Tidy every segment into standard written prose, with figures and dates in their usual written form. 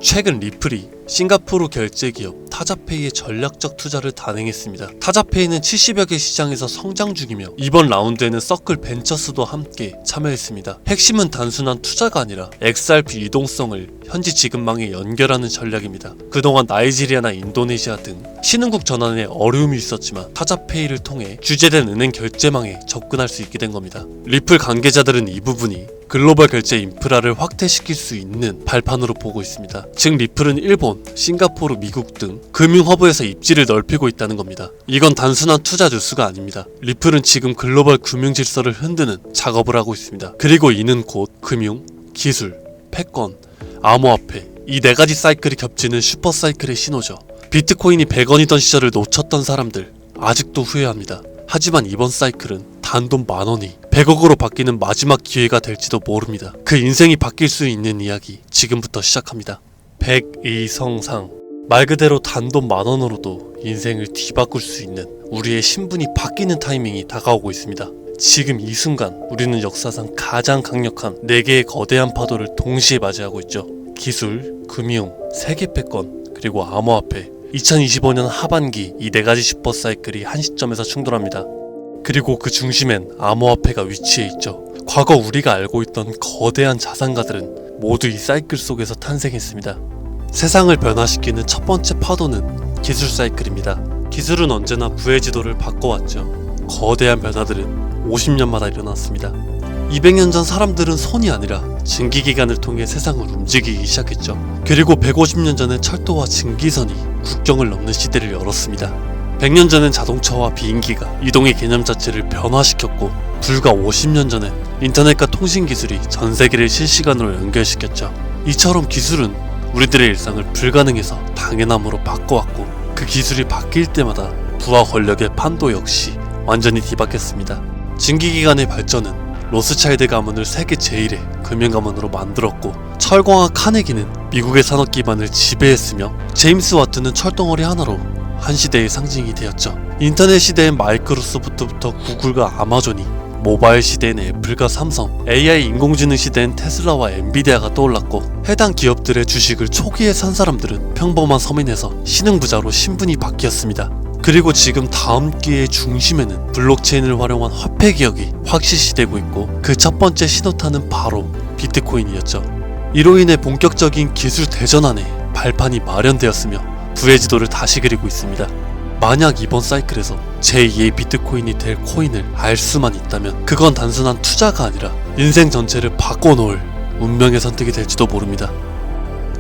최근 리플이 싱가포르 결제기업 타자페이에 전략적 투자를 단행했습니다. 타자페이는 70여 개 시장에서 성장 중이며 이번 라운드에는 서클 벤처스도 함께 참여했습니다. 핵심은 단순한 투자가 아니라 XRP 유동성을 현지 지급망에 연결하는 전략입니다. 그동안 나이지리아나 인도네시아 등 신흥국 전환에 어려움이 있었지만 타자페이를 통해 규제된 은행 결제망에 접근할 수 있게 된 겁니다. 리플 관계자들은 이 부분이 글로벌 결제 인프라를 확대시킬 수 있는 발판으로 보고 있습니다. 즉 리플은 일본, 싱가포르, 미국 등 금융 허브에서 입지를 넓히고 있다는 겁니다. 이건 단순한 투자 뉴스가 아닙니다. 리플은 지금 글로벌 금융 질서를 흔드는 작업을 하고 있습니다. 그리고 이는 곧 금융, 기술, 패권, 암호화폐 이 네 가지 사이클이 겹치는 슈퍼 사이클의 신호죠. 비트코인이 100원이던 시절을 놓쳤던 사람들 아직도 후회합니다. 하지만 이번 사이클은 단돈 10,000원이 100억으로 바뀌는 마지막 기회가 될지도 모릅니다. 그 인생이 바뀔 수 있는 이야기 지금부터 시작합니다. 백이성상 말 그대로 단돈 10,000원으로도 인생을 뒤바꿀 수 있는 우리의 신분이 바뀌는 타이밍이 다가오고 있습니다. 지금 이 순간 우리는 역사상 가장 강력한 4개의 거대한 파도를 동시에 맞이하고 있죠. 기술, 금융, 세계 패권, 그리고 암호화폐. 2025년 하반기 이 4가지 슈퍼사이클이 한 시점에서 충돌합니다. 그리고 그 중심엔 암호화폐가 위치해 있죠. 과거 우리가 알고 있던 거대한 자산가들은 모두 이 사이클 속에서 탄생했습니다. 세상을 변화시키는 첫 번째 파도는 기술 사이클입니다. 기술은 언제나 부의 지도를 바꿔왔죠. 거대한 변화들은 50년마다 일어났습니다. 200년 전 사람들은 손이 아니라 증기기관을 통해 세상을 움직이기 시작했죠. 그리고 150년 전엔 철도와 증기선이 국경을 넘는 시대를 열었습니다. 100년 전엔 자동차와 비행기가 이동의 개념 자체를 변화시켰고 불과 50년 전엔 인터넷과 통신기술이 전 세계를 실시간으로 연결시켰죠. 이처럼 기술은 우리들의 일상을 불가능해서 당연함으로 바꿔왔고 그 기술이 바뀔 때마다 부와 권력의 판도 역시 완전히 뒤바뀌었습니다. 증기기관의 발전은 로스차일드 가문을 세계 제1의 금융가문으로 만들었고 철공학 카네기는 미국의 산업 기반을 지배했으며 제임스 와트는 철덩어리 하나로 한 시대의 상징이 되었죠. 인터넷 시대엔 마이크로소프트부터 구글과 아마존이, 모바일 시대엔 애플과 삼성, AI 인공지능 시대엔 테슬라와 엔비디아가 떠올랐고 해당 기업들의 주식을 초기에 산 사람들은 평범한 서민에서 신흥부자로 신분이 바뀌었습니다. 그리고 지금 다음 기회의 중심에는 블록체인을 활용한 화폐 기억이 확실시되고 있고 그 첫 번째 신호탄은 바로 비트코인이었죠. 이로 인해 본격적인 기술 대전환에 발판이 마련되었으며 부의 지도를 다시 그리고 있습니다. 만약 이번 사이클에서 제2의 비트코인이 될 코인을 알 수만 있다면 그건 단순한 투자가 아니라 인생 전체를 바꿔놓을 운명의 선택이 될지도 모릅니다.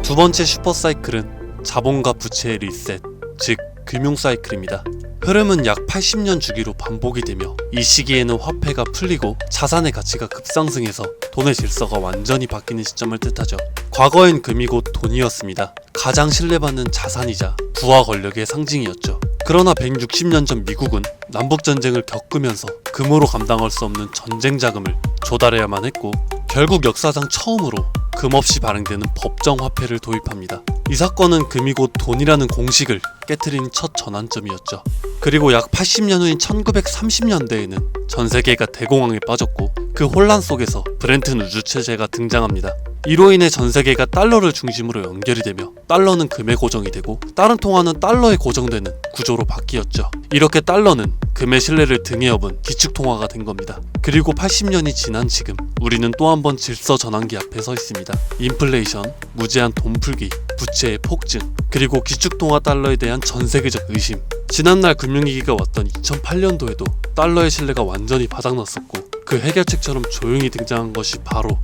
두 번째 슈퍼 사이클은 자본과 부채의 리셋, 즉 금융 사이클입니다. 흐름은 약 80년 주기로 반복이 되며 이 시기에는 화폐가 풀리고 자산의 가치가 급상승해서 돈의 질서가 완전히 바뀌는 시점을 뜻하죠. 과거엔 금이 곧 돈이었습니다. 가장 신뢰받는 자산이자 부와 권력의 상징이었죠. 그러나 160년 전 미국은 남북전쟁을 겪으면서 금으로 감당할 수 없는 전쟁 자금을 조달해야만 했고 결국 역사상 처음으로 금 없이 발행되는 법정 화폐를 도입합니다. 이 사건은 금이 곧 돈이라는 공식을 깨트린 첫 전환점이었죠. 그리고 약 80년 후인 1930년대에는 전 세계가 대공황에 빠졌고 그 혼란 속에서 브렌튼 우주체제가 등장합니다. 이로 인해 전 세계가 달러를 중심으로 연결이 되며 달러는 금에 고정이 되고 다른 통화는 달러에 고정되는 구조로 바뀌었죠. 이렇게 달러는 금의 신뢰를 등에 업은 기축통화가 된 겁니다. 그리고 80년이 지난 지금 우리는 또 한 번 질서 전환기 앞에 서 있습니다. 인플레이션, 무제한 돈풀기, 부채의 폭증, 그리고 기축통화 달러에 대한 전세계적 의심. 지난날 금융위기가 왔던 2008년도에도 달러의 신뢰가 완전히 바닥났었고 그 해결책처럼 조용히 등장한 것이 바로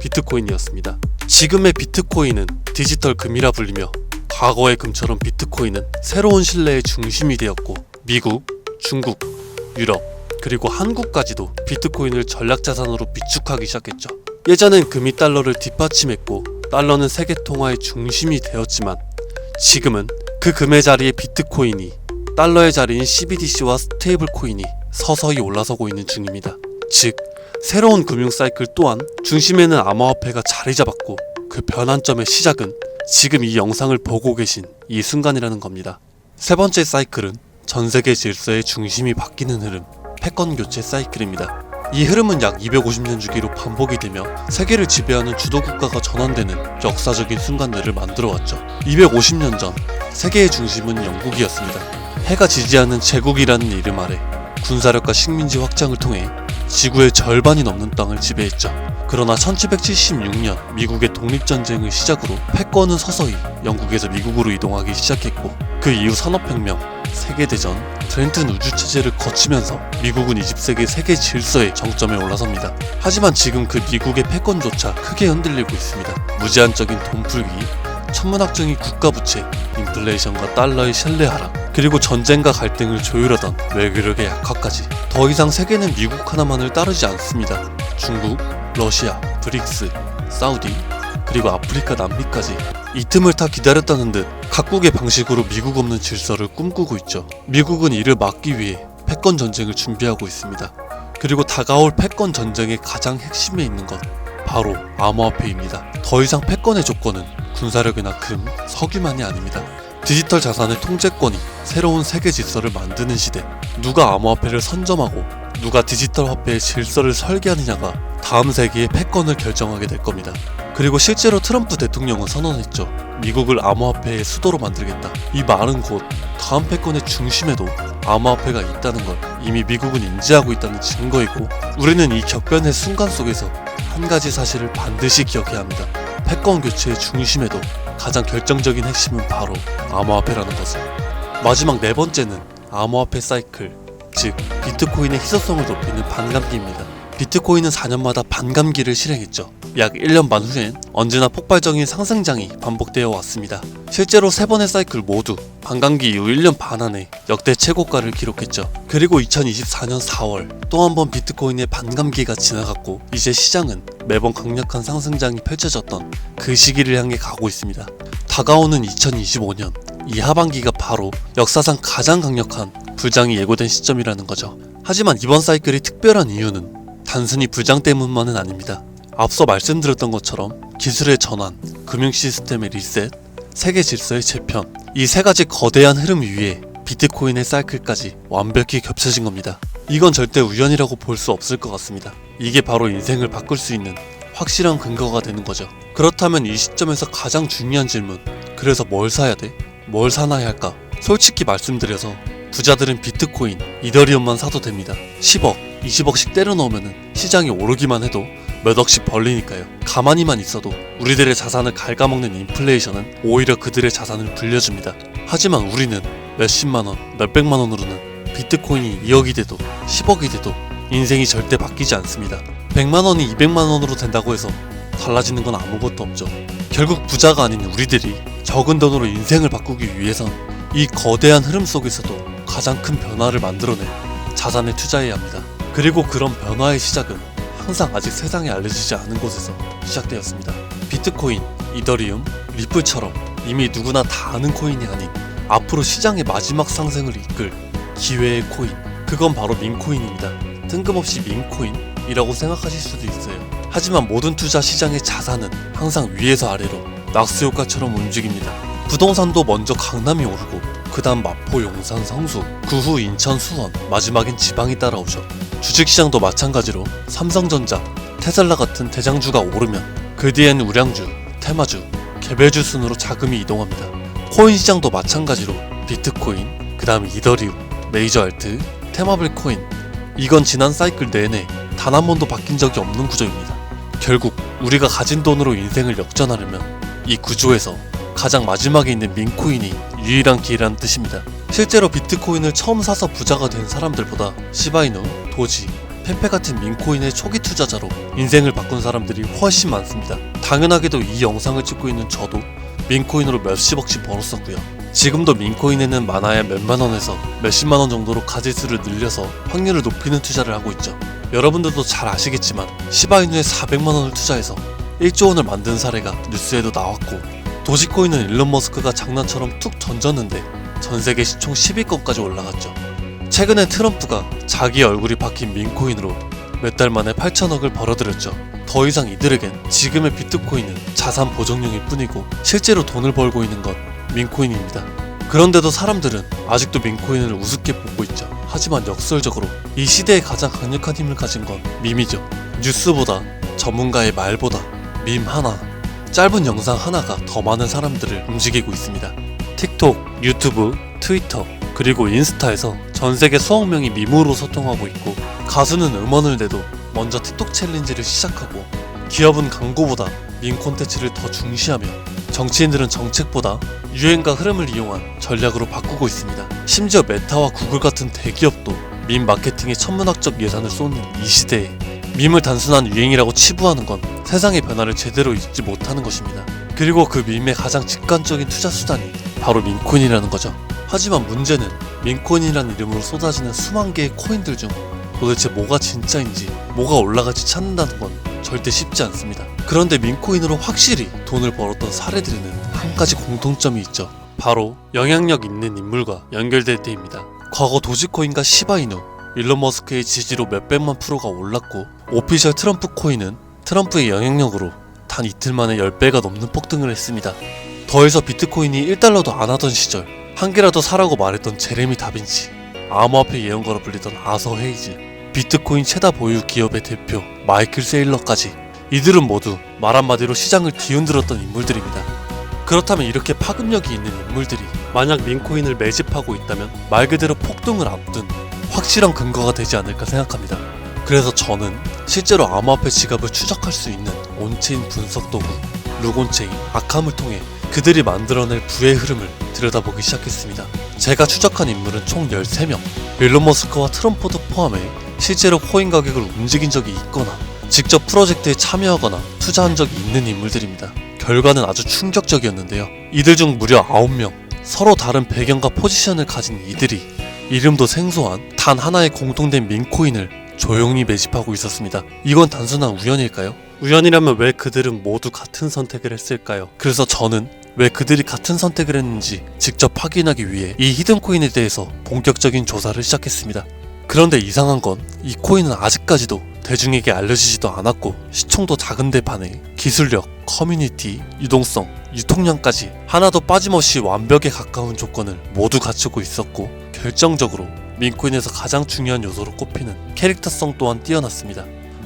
비트코인이었습니다. 지금의 비트코인은 디지털 금이라 불리며 과거의 금처럼 비트코인은 새로운 신뢰의 중심이 되었고 미국, 중국, 유럽, 그리고 한국까지도 비트코인을 전략자산으로 비축하기 시작했죠. 예전엔 금이 달러를 뒷받침했고 달러는 세계 통화의 중심이 되었지만 지금은 그 금의 자리에 비트코인이 달러의 자리인 CBDC와 스테이블 코인이 서서히 올라서고 있는 중입니다. 즉 새로운 금융 사이클 또한 중심에는 암호화폐가 자리 잡았고 그 변환점의 시작은 지금 이 영상을 보고 계신 이 순간이라는 겁니다. 세 번째 사이클은 전세계 질서의 중심이 바뀌는 흐름, 패권 교체 사이클입니다. 이 흐름은 약 250년 주기로 반복이 되며 세계를 지배하는 주도 국가가 전환되는 역사적인 순간들을 만들어왔죠. 250년 전 세계의 중심은 영국이었습니다. 해가 지지 않는 제국이라는 이름 아래 군사력과 식민지 확장을 통해 지구의 절반이 넘는 땅을 지배했죠. 그러나 1776년 미국의 독립전쟁을 시작으로 패권은 서서히 영국에서 미국으로 이동하기 시작했고, 그 이후 산업혁명, 세계대전, 트렌튼 우주체제를 거치면서 미국은 20세기 세계 질서의 정점에 올라섭니다. 하지만 지금 그 미국의 패권조차 크게 흔들리고 있습니다. 무제한적인 돈풀기, 천문학적인 국가부채, 인플레이션과 달러의 신뢰 하락, 그리고 전쟁과 갈등을 조율하던 외교력의 약화까지. 더 이상 세계는 미국 하나만을 따르지 않습니다. 중국, 러시아, 브릭스, 사우디, 그리고 아프리카, 남미까지 이 틈을 타 기다렸다는 듯 각국의 방식으로 미국 없는 질서를 꿈꾸고 있죠. 미국은 이를 막기 위해 패권 전쟁을 준비하고 있습니다. 그리고 다가올 패권 전쟁의 가장 핵심에 있는 것, 바로 암호화폐입니다. 더 이상 패권의 조건은 군사력이나 금, 석유만이 아닙니다. 디지털 자산의 통제권이 새로운 세계 질서를 만드는 시대. 누가 암호화폐를 선점하고 누가 디지털 화폐의 질서를 설계하느냐가 다음 세기의 패권을 결정하게 될 겁니다. 그리고 실제로 트럼프 대통령은 선언했죠. 미국을 암호화폐의 수도로 만들겠다. 이 말은 곧 다음 패권의 중심에도 암호화폐가 있다는 걸 이미 미국은 인지하고 있다는 증거이고, 우리는 이 격변의 순간 속에서 한 가지 사실을 반드시 기억해야 합니다. 패권 교체의 중심에도 가장 결정적인 핵심은 바로 암호화폐라는 것을. 마지막 네 번째는 암호화폐 사이클, 즉 비트코인의 희소성을 높이는 반감기입니다. 비트코인은 4년마다 반감기를 실행했죠. 약 1년 반 후엔 언제나 폭발적인 상승장이 반복되어 왔습니다. 실제로 3번의 사이클 모두 반감기 이후 1년 반 안에 역대 최고가를 기록했죠. 그리고 2024년 4월 또 한 번 비트코인의 반감기가 지나갔고, 이제 시장은 매번 강력한 상승장이 펼쳐졌던 그 시기를 향해 가고 있습니다. 다가오는 2025년, 이 하반기가 바로 역사상 가장 강력한 불장이 예고된 시점이라는 거죠. 하지만 이번 사이클이 특별한 이유는 단순히 불장 때문만은 아닙니다. 앞서 말씀드렸던 것처럼 기술의 전환, 금융 시스템의 리셋, 세계 질서의 재편, 이 세 가지 거대한 흐름 위에 비트코인의 사이클까지 완벽히 겹쳐진 겁니다. 이건 절대 우연이라고 볼 수 없을 것 같습니다. 이게 바로 인생을 바꿀 수 있는 확실한 근거가 되는 거죠. 그렇다면 이 시점에서 가장 중요한 질문, 그래서 뭘 사야 돼? 뭘 사놔야 할까? 솔직히 말씀드려서 부자들은 비트코인, 이더리움만 사도 됩니다. 10억, 20억씩 때려 넣으면 시장이 오르기만 해도 몇 억씩 벌리니까요. 가만히만 있어도 우리들의 자산을 갉아먹는 인플레이션은 오히려 그들의 자산을 불려줍니다. 하지만 우리는 몇십만원, 몇백만원으로는 비트코인이 2억이 돼도 10억이 돼도 인생이 절대 바뀌지 않습니다. 100만원이 200만원으로 된다고 해서 달라지는 건 아무것도 없죠. 결국 부자가 아닌 우리들이 적은 돈으로 인생을 바꾸기 위해선 이 거대한 흐름 속에서도 가장 큰 변화를 만들어낼 자산에 투자해야 합니다. 그리고 그런 변화의 시작은 항상 아직 세상에 알려지지 않은 곳에서 시작되었습니다. 비트코인, 이더리움, 리플처럼 이미 누구나 다 아는 코인이 아닌 앞으로 시장의 마지막 상승을 이끌 기회의 코인, 그건 바로 민코인입니다. 뜬금없이 민코인이라고 생각하실 수도 있어요. 하지만 모든 투자 시장의 자산은 항상 위에서 아래로 낙수효과처럼 움직입니다. 부동산도 먼저 강남이 오르고 그 다음 마포, 용산, 성수, 그 후 인천, 수원, 마지막엔 지방이 따라오죠. 주식시장도 마찬가지로 삼성전자, 테슬라 같은 대장주가 오르면 그 뒤엔 우량주, 테마주, 개별주 순으로 자금이 이동합니다. 코인 시장도 마찬가지로 비트코인, 그 다음 이더리움, 메이저 알트, 테마블 코인, 이건 지난 사이클 내내 단 한 번도 바뀐 적이 없는 구조입니다. 결국 우리가 가진 돈으로 인생을 역전하려면 이 구조에서 가장 마지막에 있는 민코인이 유일한 기회라는 뜻입니다. 실제로 비트코인을 처음 사서 부자가 된 사람들보다 시바이누, 도지, 펜페 같은 민코인의 초기 투자자로 인생을 바꾼 사람들이 훨씬 많습니다. 당연하게도 이 영상을 찍고 있는 저도 민코인으로 몇십억씩 벌었었고요. 지금도 민코인에는 많아야 몇만원에서 몇십만원 정도로 가지수를 늘려서 확률을 높이는 투자를 하고 있죠. 여러분들도 잘 아시겠지만 시바이누에 400만원을 투자해서 1조 원을 만든 사례가 뉴스에도 나왔고, 도지코인은 일론 머스크가 장난처럼 툭 던졌는데 전세계 시총 10위권까지 올라갔죠. 최근에 트럼프가 자기 얼굴이 박힌 민코인으로 몇 달 만에 8천억을 벌어들였죠. 더 이상 이들에겐 지금의 비트코인은 자산 보정용일 뿐이고 실제로 돈을 벌고 있는 건 민코인입니다. 그런데도 사람들은 아직도 민코인을 우습게 보고 있죠. 하지만 역설적으로 이 시대에 가장 강력한 힘을 가진 건 밈이죠. 뉴스보다, 전문가의 말보다 밈 하나, 짧은 영상 하나가 더 많은 사람들을 움직이고 있습니다. 틱톡, 유튜브, 트위터, 그리고 인스타에서 전세계 수억 명이 밈으로 소통하고 있고, 가수는 음원을 내도 먼저 틱톡 챌린지를 시작하고, 기업은 광고보다 밈 콘텐츠를 더 중시하며, 정치인들은 정책보다 유행과 흐름을 이용한 전략으로 바꾸고 있습니다. 심지어 메타와 구글 같은 대기업도 밈 마케팅에 천문학적 예산을 쏟는 이 시대에 밈을 단순한 유행이라고 치부하는 건 세상의 변화를 제대로 읽지 못하는 것입니다. 그리고 그 밈의 가장 직관적인 투자 수단이 바로 밈코인이라는 거죠. 하지만 문제는 밈코인이라는 이름으로 쏟아지는 수만 개의 코인들 중 도대체 뭐가 진짜인지, 뭐가 올라갈지 찾는다는 건 절대 쉽지 않습니다. 그런데 밈코인으로 확실히 돈을 벌었던 사례들에는 한 가지 공통점이 있죠. 바로 영향력 있는 인물과 연결될 때입니다. 과거 도지코인과 시바이누, 일론 머스크의 지지로 몇백만 프로가 올랐고, 오피셜 트럼프 코인은 트럼프의 영향력으로 단 이틀 만에 10배가 넘는 폭등을 했습니다. 더해서 비트코인이 1달러도 안 하던 시절 한 개라도 사라고 말했던 제레미 다빈치, 암호화폐 예언가로 불리던 아서 헤이즈, 비트코인 최다 보유 기업의 대표 마이클 세일러까지, 이들은 모두 말 한마디로 시장을 뒤흔들었던 인물들입니다. 그렇다면 이렇게 파급력이 있는 인물들이 만약 밈코인을 매집하고 있다면 말 그대로 폭등을 앞둔 확실한 근거가 되지 않을까 생각합니다. 그래서 저는 실제로 암호화폐 지갑을 추적할 수 있는 온체인 분석 도구 루곤체인 아캄을 통해 그들이 만들어낼 부의 흐름을 들여다보기 시작했습니다. 제가 추적한 인물은 총 13명, 일론 머스크와 트럼프도 포함해 실제로 코인 가격을 움직인 적이 있거나 직접 프로젝트에 참여하거나 투자한 적이 있는 인물들입니다. 결과는 아주 충격적이었는데요. 이들 중 무려 9명, 서로 다른 배경과 포지션을 가진 이들이 이름도 생소한 단 하나의 공통된 밈코인을 조용히 매집하고 있었습니다. 이건 단순한 우연일까요? 우연이라면 왜 그들은 모두 같은 선택을 했을까요? 그래서 저는 왜 그들이 같은 선택을 했는지 직접 확인하기 위해 이 히든코인에 대해서 본격적인 조사를 시작했습니다. 그런데 이상한 건 이 코인은 아직까지도 대중에게 알려지지도 않았고, 시총도 작은데 반해 기술력, 커뮤니티, 유동성, 유통량까지 하나도 빠짐없이 완벽에 가까운 조건을 모두 갖추고 있었고, 결정적으로 밈코인에서 가장 중요한 요소로 꼽히는 캐릭터성 또한 뛰어났습니다.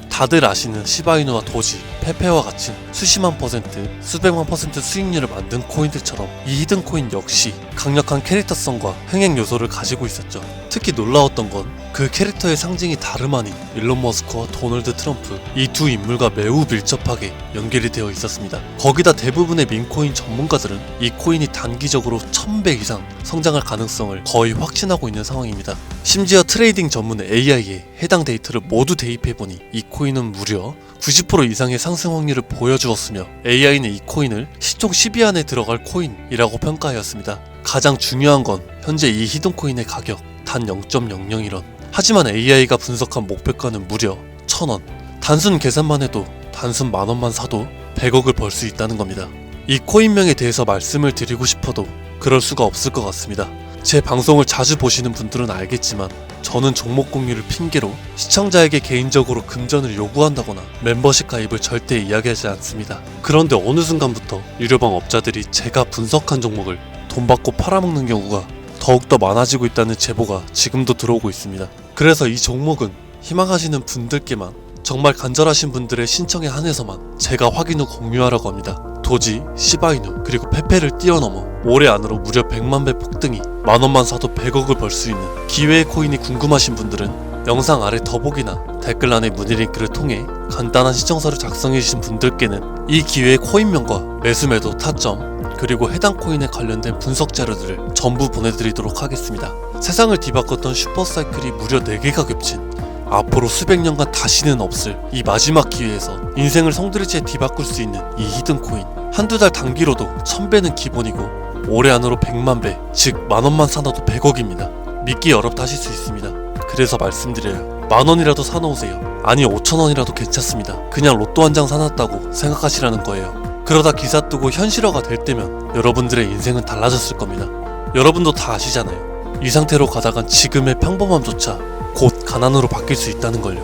다들 아시는 시바이누와 도지, 페페와 같은 수십만 퍼센트, 수백만 퍼센트 수익률을 만든 코인들처럼 이 히든코인 역시 강력한 캐릭터성과 흥행 요소를 가지고 있었죠. 특히 놀라웠던 건 그 캐릭터의 상징이 다름 아닌 일론 머스크와 도널드 트럼프, 이 두 인물과 매우 밀접하게 연결이 되어 있었습니다. 거기다 대부분의 밈코인 전문가들은 이 코인이 단기적으로 1000배 이상 성장할 가능성을 거의 확신하고 있는 상황입니다. 심지어 트레이딩 전문 AI에 해당 데이터를 모두 대입해보니 이 코인은 무려 90% 이상의 상승 확률을 보여주었으며, AI는 이 코인을 시총 10위 안에 들어갈 코인이라고 평가하였습니다. 가장 중요한 건 현재 이 히든코인의 가격 단 0.001원. 하지만 AI가 분석한 목표가는 무려 1000원. 단순 계산만 해도 단순 만원만 사도 100억을 벌 수 있다는 겁니다. 이 코인명에 대해서 말씀을 드리고 싶어도 그럴 수가 없을 것 같습니다. 제 방송을 자주 보시는 분들은 알겠지만 저는 종목 공유를 핑계로 시청자에게 개인적으로 금전을 요구한다거나 멤버십 가입을 절대 이야기하지 않습니다. 그런데 어느 순간부터 유료방 업자들이 제가 분석한 종목을 돈 받고 팔아먹는 경우가 더욱더 많아지고 있다는 제보가 지금도 들어오고 있습니다. 그래서 이 종목은 희망하시는 분들께만, 정말 간절하신 분들의 신청에 한해서만 제가 확인 후 공유하라고 합니다. 도지, 시바이누, 그리고 페페를 뛰어넘어 올해 안으로 무려 100만 배 폭등이 만원만 사도 100억을 벌 수 있는 기회의 코인이 궁금하신 분들은 영상 아래 더보기나 댓글란의 문의 링크를 통해 간단한 신청서를 작성해주신 분들께는 이 기회의 코인명과 매수매도 타점, 그리고 해당 코인에 관련된 분석 자료들을 전부 보내드리도록 하겠습니다. 세상을 뒤바꿨던 슈퍼사이클이 무려 4개가 겹친 앞으로 수백 년간 다시는 없을 이 마지막 기회에서 인생을 송두리째 뒤바꿀 수 있는 이 히든코인, 한두 달 단기로도 1000배는 기본이고 올해 안으로 100만 배, 즉 만원만 사놔도 100억입니다. 믿기 어렵다 하실 수 있습니다. 그래서 말씀드려요. 만원이라도 사놓으세요. 아니 5천원이라도 괜찮습니다. 그냥 로또 한 장 사놨다고 생각하시라는 거예요. 그러다 기사 뜨고 현실화가 될 때면 여러분들의 인생은 달라졌을 겁니다. 여러분도 다 아시잖아요. 이 상태로 가다간 지금의 평범함조차 곧 가난으로 바뀔 수 있다는 걸요.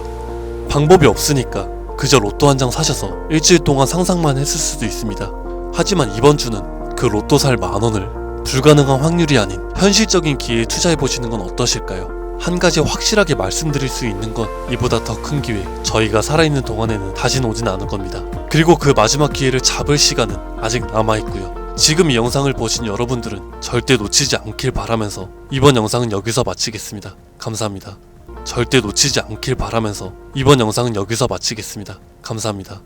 방법이 없으니까 그저 로또 한 장 사셔서 일주일 동안 상상만 했을 수도 있습니다. 하지만 이번 주는 그 로또 살 만원을 불가능한 확률이 아닌 현실적인 기회에 투자해보시는 건 어떠실까요? 한 가지 확실하게 말씀드릴 수 있는 건 이보다 더 큰 기회, 저희가 살아있는 동안에는 다시는 오진 않을 겁니다. 그리고 그 마지막 기회를 잡을 시간은 아직 남아있고요. 지금 이 영상을 보신 여러분들은 절대 놓치지 않길 바라면서 이번 영상은 여기서 마치겠습니다. 감사합니다. 절대 놓치지 않길 바라면서 이번 영상은 여기서 마치겠습니다. 감사합니다.